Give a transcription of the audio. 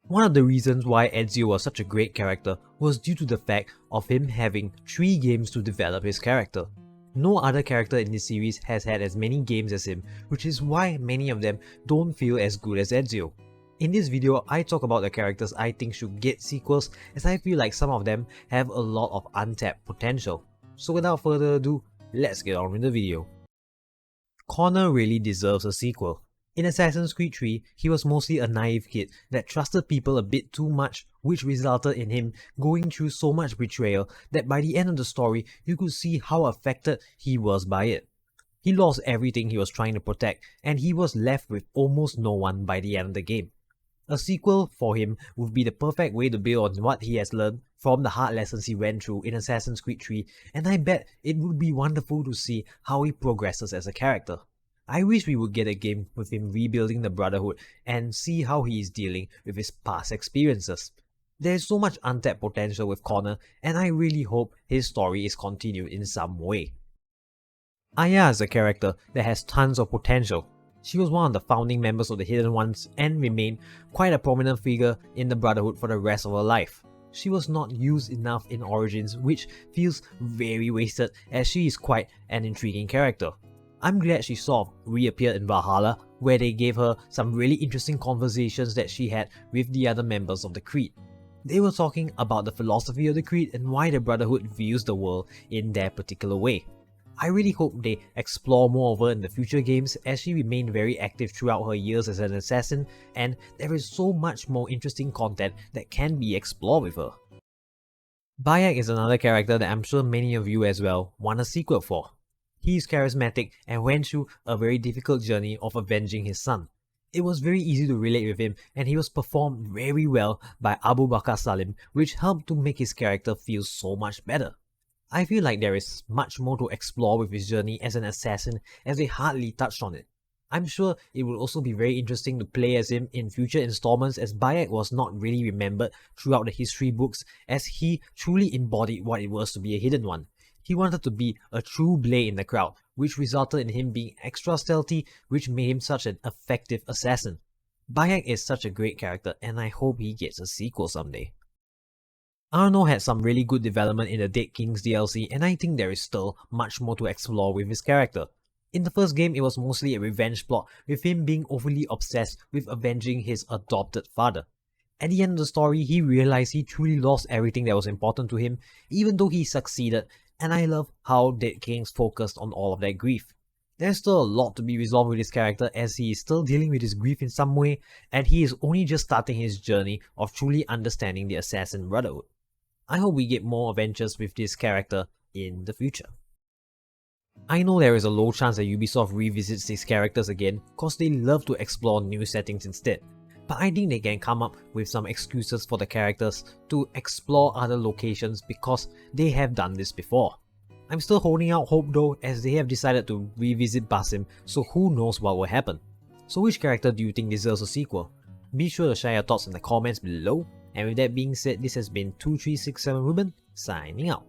One of the reasons why Ezio was such a great character was due to the fact of him having 3 games to develop his character. No other character in this series has had as many games as him, which is why many of them don't feel as good as Ezio. In this video, I talk about the characters I think should get sequels, as I feel like some of them have a lot of untapped potential. So without further ado, let's get on with the video. Connor really deserves a sequel. In Assassin's Creed 3, he was mostly a naive kid that trusted people a bit too much, which resulted in him going through so much betrayal that by the end of the story, you could see how affected he was by it. He lost everything he was trying to protect, and he was left with almost no one by the end of the game. A sequel for him would be the perfect way to build on what he has learned from the hard lessons he went through in Assassin's Creed 3, and I bet it would be wonderful to see how he progresses as a character. I wish we would get a game with him rebuilding the Brotherhood and see how he is dealing with his past experiences. There is so much untapped potential with Connor, and I really hope his story is continued in some way. Aya is a character that has tons of potential. She was one of the founding members of the Hidden Ones and remained quite a prominent figure in the Brotherhood for the rest of her life. She was not used enough in Origins, which feels very wasted as she is quite an intriguing character. I'm glad she sort of reappeared in Valhalla, where they gave her some really interesting conversations that she had with the other members of the Creed. They were talking about the philosophy of the Creed and why the Brotherhood views the world in their particular way. I really hope they explore more of her in the future games, as she remained very active throughout her years as an assassin, and there is so much more interesting content that can be explored with her. Bayad is another character that I'm sure many of you as well want a sequel for. He is charismatic and went through a very difficult journey of avenging his son. It was very easy to relate with him, and he was performed very well by Abu Bakr Salim, which helped to make his character feel so much better. I feel like there is much more to explore with his journey as an assassin, as they hardly touched on it. I'm sure it will also be very interesting to play as him in future installments, as Bayad was not really remembered throughout the history books, as he truly embodied what it was to be a hidden one. He wanted to be a true blade in the crowd, which resulted in him being extra stealthy, which made him such an effective assassin. Bayad is such a great character, and I hope he gets a sequel someday. Arnold had some really good development in the Dead Kings DLC, and I think there is still much more to explore with his character. In the first game, it was mostly a revenge plot, with him being overly obsessed with avenging his adopted father. At the end of the story, he realized he truly lost everything that was important to him, even though he succeeded, and I love how Dead Kings focused on all of that grief. There's still a lot to be resolved with his character, as he is still dealing with his grief in some way, and he is only just starting his journey of truly understanding the Assassin Brotherhood. I hope we get more adventures with this character in the future. I know there is a low chance that Ubisoft revisits these characters again, cause they love to explore new settings instead. But I think they can come up with some excuses for the characters to explore other locations, because they have done this before. I'm still holding out hope though, as they have decided to revisit Basim, so who knows what will happen. So which character do you think deserves a sequel? Be sure to share your thoughts in the comments below. And with that being said, this has been 2367 Ruben, signing out.